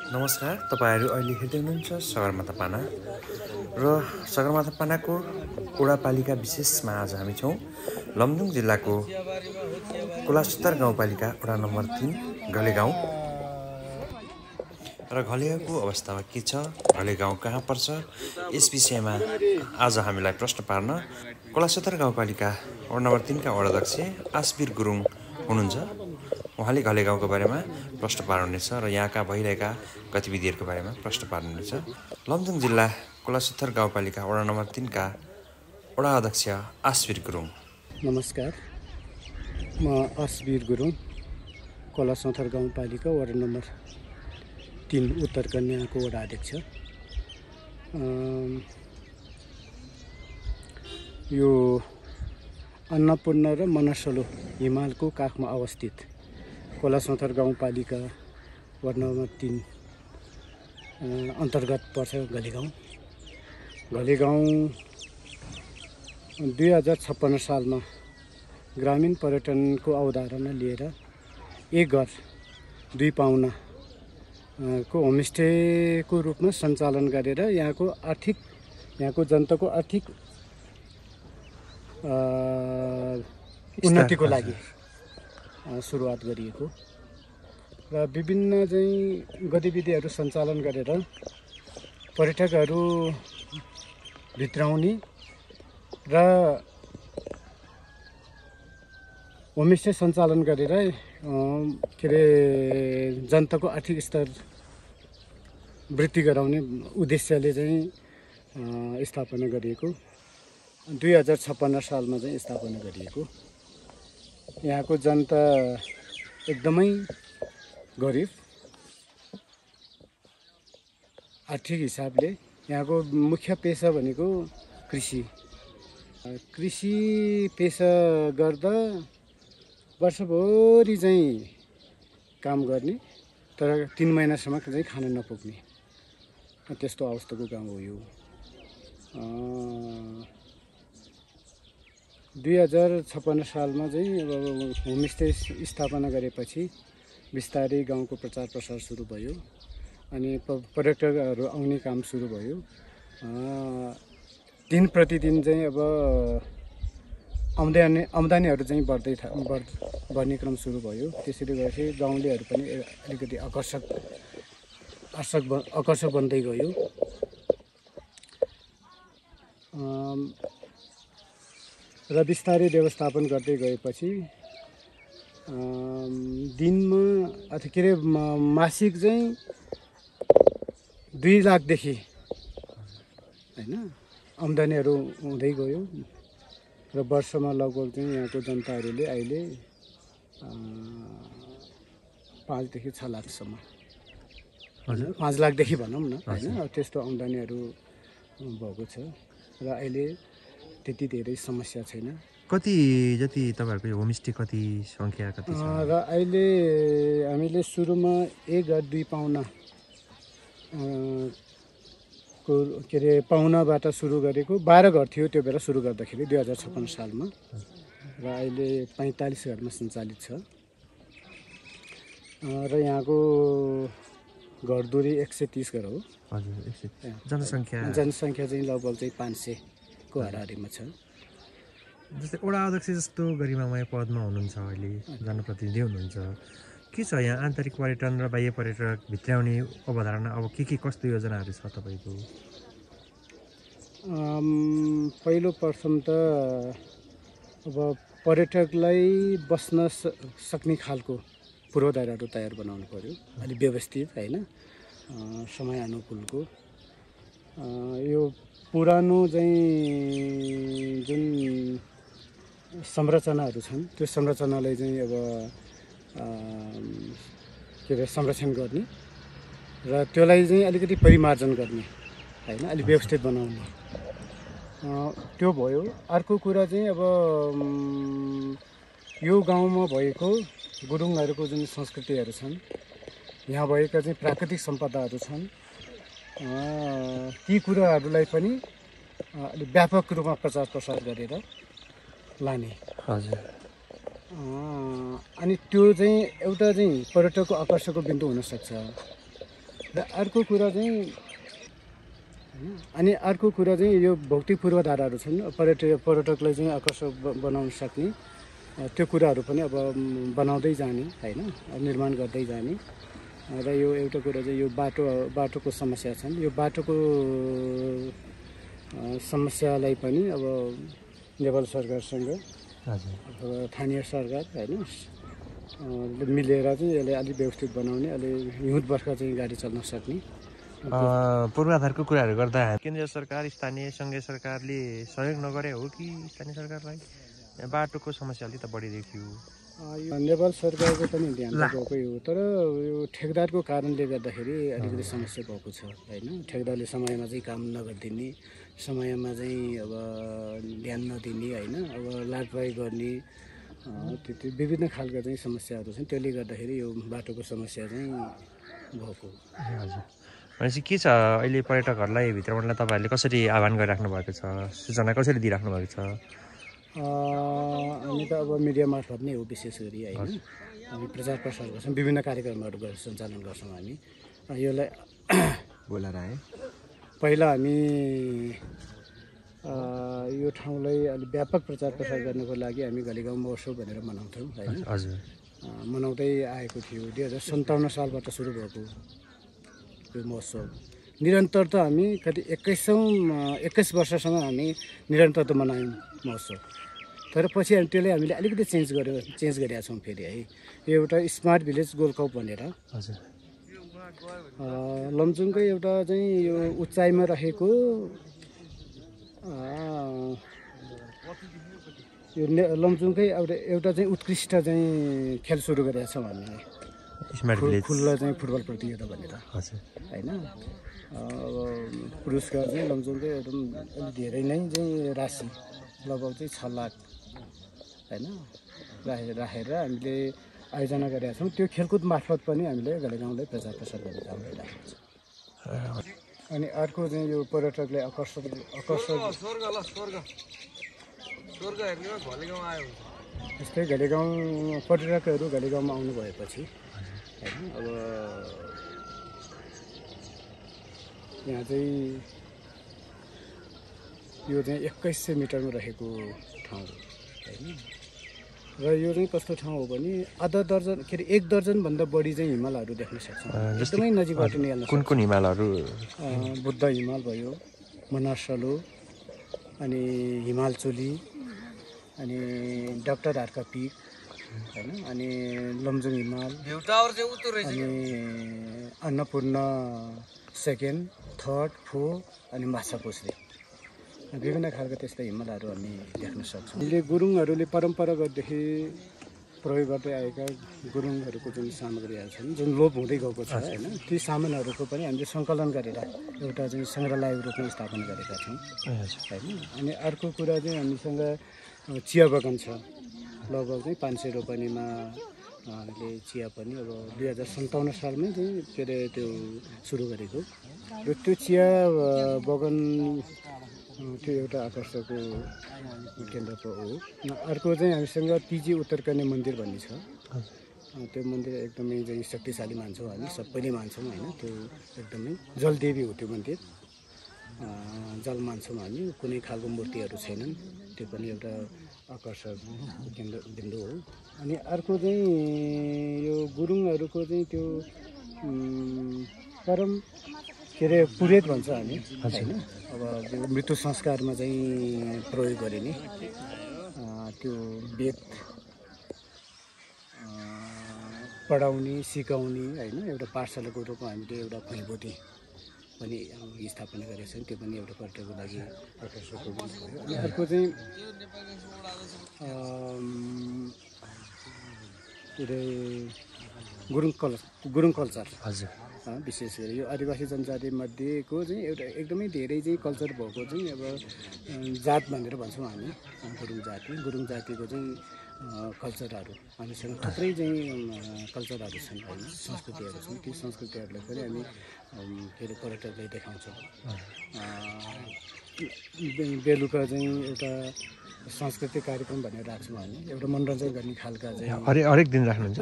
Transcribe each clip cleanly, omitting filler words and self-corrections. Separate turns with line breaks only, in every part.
नमस्कार, तपाईहरु अहिले हेर्दै हुनुहुन्छ सगरमाथा पाना र सगरमाथा पानाको वडापालिका विशेषमा आज हामी छौं लमजुङ जिल्लाको कुलासुत्तर गाउँपालिका वडा नम्बर 3 घलेगाउँ र घलेगाउँको अवस्था के छ, घलेगाउँ कहाँ पर्छ, यस विषयमा आज हामीलाई प्रश्न पार्न कुलासुत्तर गाउँपालिका वडा नम्बर 3 का वडाध्यक्ष आसबिर गुरुङ हुनुहुन्छ। उहाँले घलेगाउँको बारेमा प्रश्न पार्नुहुनेछ र यहाँका भइरहेका गतिविधिहरूको बारेमा प्रश्न पार्नुहुनेछ। लमजुङ जिल्ला कुलासुत्तर गाउँपालिका वडा नम्बर 3 का वडा अध्यक्ष आसबिर गुरुङ।
नमस्कार, म आसबिर गुरुङ, कुलासुत्तर गाउँपालिका वडा नम्बर 3 उत्तर कन्याको वडा अध्यक्ष। यो अन्नपूर्ण र मनसलो हिमालको काखमा अवस्थित कुलासुत्तर गाउँपालिका वडा नम्बर 3 अन्तर्गत पर्छ घलेगाउँ। घलेगाउँ 2056 सालमा ग्रामीण पर्यटनको अवधारणा लिएर एक घर दुई पाहुना को होमस्टेको रूपमा सञ्चालन गरेर यहाँको जनताको आर्थिक उन्नतिको लागि सुरुवात गरिएको र विभिन्न चाहिँ गतिविधिहरू सञ्चालन गरेर पर्यटकहरू भित्राउने र होमस्टे सञ्चालन गरेर जनताको आर्थिक स्तर वृद्धि गराउने उद्देश्यले चाहिँ स्थापना गरिएको 2056 सालमा चाहिँ स्थापना गरिएको। यहाँको जनता एकदमै गरिब, आर्थिक हिसाबले यहाँको मुख्य पेसा भनेको कृषि पेसा गर्दा वर्षभरि चाहिँ काम गर्ने तर 3 महिनासम्म चाहिँ खान नपुग्ने त्यस्तो अवस्थाको गाउँ हो यो। 2056 सालमा चाहिँ अब होमस्टे स्थापना गरेपछि बिस्तारै गाउँको प्रचार प्रसार सुरु भयो अनि पर्यटकहरू आउने काम सुरु भयो। दिन प्रतिदिन चाहिँ अब आम्दानीहरू चाहिँ बढ्ने क्रम सुरु भयो। त्यसैले गर्दाखेरि गाउँलेहरू पनि अलिकति आकर्षक बन्दै गयो। र बिस्तारै व्यवस्थापन गर्दै गएपछि दिनमा मासिक चाहिँ 2 लाखदेखि हैन आम्दानीहरू हुँदै गयो र वर्षमा लगभग चाहिँ यहाँको जनताहरूले अहिले 5 देखि 6 लाखसम्म, हजुर 5 लाखदेखि भनौँ न हैन, त्यस्तो आम्दानीहरू भएको छ र अहिले त्यति धेरै समस्या छैन।
कति जति तपाईहरुको यो होमस्टे कति संख्या कति छ?
र अहिले हामीले सुरुमा एक घर दुई पाहुना पाहुनाबाट सुरु गरेको 12 घर थियो त्यो बेला सुरु गर्दाखेरि 2056 सालमा र अहिले 45 घरमा सञ्चालित छ र यहाँको घरधुरी 130 घर हो।
हजुर, 130। जनसङ्ख्या
चाहिँ लगभग चाहिँ 500 को हाराहारीमा छ।
जस्तै वडा अध्यक्ष जस्तो गरिमामय पदमा हुनुहुन्छ, अहिले जनप्रतिनिधि हुनुहुन्छ, के छ यहाँ आन्तरिक पर्यटन र बाह्य पर्यटक भित्राउने अवधारणा अब के कस्तो योजनाहरू छ तपाईको?
पहिलो प्रथम त अब पर्यटकलाई बस्न सक्ने खालको पूर्वाधारहरू तयार बनाउनु पर्यो, अलि व्यवस्थित हैन, समय अनुकूलको। यो पुरानो चाहिँ जुन संरचनाहरू छन् त्यो संरचनालाई चाहिँ अब संरक्षण गर्ने र त्यसलाई चाहिँ अलिकति परिमार्जन गर्ने हैन, अलि व्यवस्थित बनाउने त्यो भयो। अर्को कुरा चाहिँ अब यो गाउँमा भएको गुरुङहरूको जुन संस्कृतिहरू छन्, यहाँ भएका चाहिँ प्राकृतिक सम्पदाहरू छन्, ती कुराहरूलाई पनि अलि व्यापक रूपमा प्रचार प्रसार गरेर लाने।
हजुर।
अनि त्यो चाहिँ एउटा चाहिँ पर्यटकको आकर्षकको बिन्दु हुन सक्छ। र अर्को कुरा चाहिँ अनि अर्को कुरा चाहिँ यो भौतिक पूर्वाधारहरू छन् पर्यटकलाई चाहिँ आकर्षक बनाउन सक्ने त्यो कुराहरू पनि अब बनाउँदै जाने होइन, निर्माण गर्दै जाने। र यो एउटा कुरा चाहिँ यो बाटोको समस्या छन्, यो बाटोको समस्यालाई पनि अब नेपाल सरकारसँग अथवा स्थानीय सरकार होइन मिलेर चाहिँ यसलाई अलिक व्यवस्थित बनाउने, अलि हिउँद बर्खा चाहिँ गाडी चल्न सक्ने।
पूर्वाधारको कुराहरू गर्दा केन्द्रीय सरकार, स्थानीय सङ्घीय सरकारले सहयोग नगरे हो कि स्थानीय सरकारलाई बाटोको समस्या अलिक त बढी देखियो?
नेपाल सरकारको पनि ध्यान गएकै हो, तर यो ठेकदारको कारणले गर्दाखेरि अलिकति समस्या भएको छ होइन। ठेकदारले समयमा चाहिँ काम नगरिदिने, समयमा चाहिँ अब ध्यान नदिने होइन, अब लापरवाही गर्ने, त्यो विभिन्न खालका चाहिँ समस्याहरू छन्। त्यसले गर्दाखेरि यो बाटोको समस्या चाहिँ भएको।
हजुर, भनेपछि के छ अहिले पर्यटकहरूलाई भित्रबाटलाई तपाईँहरूले कसरी आह्वान गरिराख्नु भएको छ, सूचना कसरी दिइराख्नु भएको छ?
हामी त अब मिडिया मार्फत नै हो विशेष गरी होइन, हामी प्रचार प्रसार गर्छौँ, विभिन्न कार्यक्रमहरू सञ्चालन गर्छौँ हामी यसलाई बोलाएर है। पहिला हामी यो ठाउँलाई अलिक व्यापक प्रचार प्रसार गर्नको लागि हामी घलेगाउँ महोत्सव भनेर मनाउँथ्यौँ होइन। मनाउँदै आएको थियो। 2057 सालबाट सुरु भएको यो महोत्सव निरन्तर त हामी कति 21 वर्षसम्म हामी निरन्तर त मनायौँ महोत्सव। तर पछि त्यसलाई हामीले अलिकति चेन्ज गरेका छौँ फेरि है। यो एउटा स्मार्ट भिलेज गोल्ड कप भनेर लमजुङकै एउटा चाहिँ यो उचाइमा रहेको यो लमजुङकै एउटा चाहिँ उत्कृष्ट चाहिँ खेल सुरु गरेका छौँ हामीले, खुल्ला चाहिँ फुटबल प्रतियोगिता भनेर होइन। पुरस्कार चाहिँ लमजुङकै एकदम अलि धेरै नै चाहिँ राशि लगभग चाहिँ 6 लाख होइन राखेर हामीले आयोजना गरेका छौँ। त्यो खेलकुद मार्फत पनि हामीले घलेगाउँलाई प्रचार प्रसार गर्ने काम गरिरहेको छ। अनि अर्को चाहिँ यो पर्यटकलाई आकर्षक जस्तै घलेगाउँ पर्यटकहरू घलेगाउँमा आउनु भएपछि होइन, अब यहाँ चाहिँ यो चाहिँ 2100 मिटरमा रहेको ठाउँ होइन। र यो चाहिँ कस्तो ठाउँ हो भने आधा दर्जन के अरे 1 दर्जनभन्दा बढी चाहिँ हिमालहरू देख्न सक्छौँ। एकदमै नजिकबाट निहाल्न सक्छौँ।
कुन हिमालहरू?
बुद्ध हिमाल भयो, मनासलो, अनि हिमालचुली, अनि डाक्टर हार्का पिक होइन, अनि लमजुङ हिमाल, अनि अन्नपूर्ण सेकेन्ड, थर्ड, फोर्थ, अनि माछा पोस्रे, विभिन्न खालका त्यस्ता हिमालहरू हामी देख्न सक्छौँ। अहिले गुरुङहरूले परम्परागतदेखि प्रयोग गर्दै आएका गुरुङहरूको जुन सामग्रीहरू छन्, जुन लोप हुँदै गएको छ होइन, ती सामानहरूको पनि हामीले सङ्कलन गरेर एउटा चाहिँ सङ्ग्रहालयको रूपमा स्थापना गरेका छौँ होइन। अनि अर्को कुरा चाहिँ हामीसँग चिया बगान छ, लगभग चाहिँ 500 रोपनीमा हामीले चिया पनि अब 2057 सालमै चाहिँ के अरे त्यो सुरु गरेको। र त्यो चिया बगान त्यो एउटा आकर्षकको केन्द्र हो। अर्को चाहिँ हामीसँग तिजी उत्तरकन्या मन्दिर भन्ने छ। त्यो मन्दिर एकदमै चाहिँ शक्तिशाली मान्छौँ हामी, सबैले मान्छौँ होइन। त्यो एकदमै जलदेवी हो त्यो मन्दिर, जल मान्छौँ हामी, कुनै खालको मूर्तिहरू छैनन्। त्यो पनि एउटा आकर्षक बिन्दु हो। अनि अर्को चाहिँ यो गुरुङहरूको चाहिँ त्यो परम के अरे पुरेत भन्छ हामी होइन। अब मृत्यु संस्कारमा चाहिँ प्रयोग गरिने त्यो वेद पढाउने सिकाउने होइन, एउटा पाठशालाको रूपमा हामीले एउटा भैँबोटी पनि स्थापना गरेका छौँ। त्यो पनि एउटा पर्यटकको लागि आकर्षकको विषय हो। अनि अर्को चाहिँ के अरे गुरुङ कल्चर
हजुर,
विशेष गरी यो आदिवासी जनजाति मध्येको चाहिँ एउटा एकदमै धेरै चाहिँ कल्चर भएको चाहिँ अब जात भनेर भन्छौँ हामी गुरुङ जातिको चाहिँ कल्चरहरू हामीसँग थुप्रै चाहिँ कल्चरहरू छन् होइन संस्कृतिहरू छन् ती संस्कृतिहरूलाई पनि हामी के अरे पर्यटकलाई देखाउँछौँ बेलुका चाहिँ एउटा सांस्कृतिक कार्यक्रम भनेर राख्छौँ हामी एउटा मनोरञ्जन गर्ने खालका चाहिँ
हरेक दिन राख्नुहुन्छ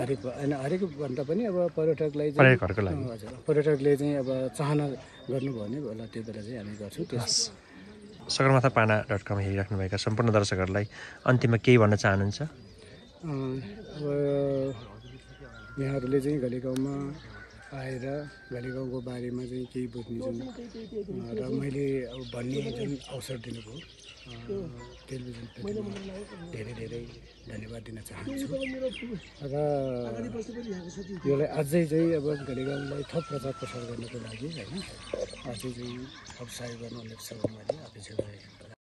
हरेक भन्दा पनि अब पर्यटकलाई
पर्यटकहरूको लागि
हजुर पर्यटकले चाहिँ अब चाहना गर्नुभयो भने बेला त्यो बेला चाहिँ हामी गर्छौँ त्यस
सगरमाथापाना.com हेरिराख्नुभएका सम्पूर्ण दर्शकहरूलाई अन्तिममा केही भन्न चाहनुहुन्छ
अब यहाँहरूले चाहिँ घलेगाउँमा आएर घलेगाउँको बारेमा चाहिँ केही बुझ्ने जुन र मैले अब भन्ने जुन अवसर दिनुभयो टेलिभिजन धेरै धेरै धन्यवाद दिन चाहन्छु र यसलाई अझै चाहिँ अब घलेगाउँलाई थप प्रचार प्रसार गर्नको लागि होइन अझै चाहिँ थप सहयोग गर्नु अपेक्षा मैले अपेक्षा गरेको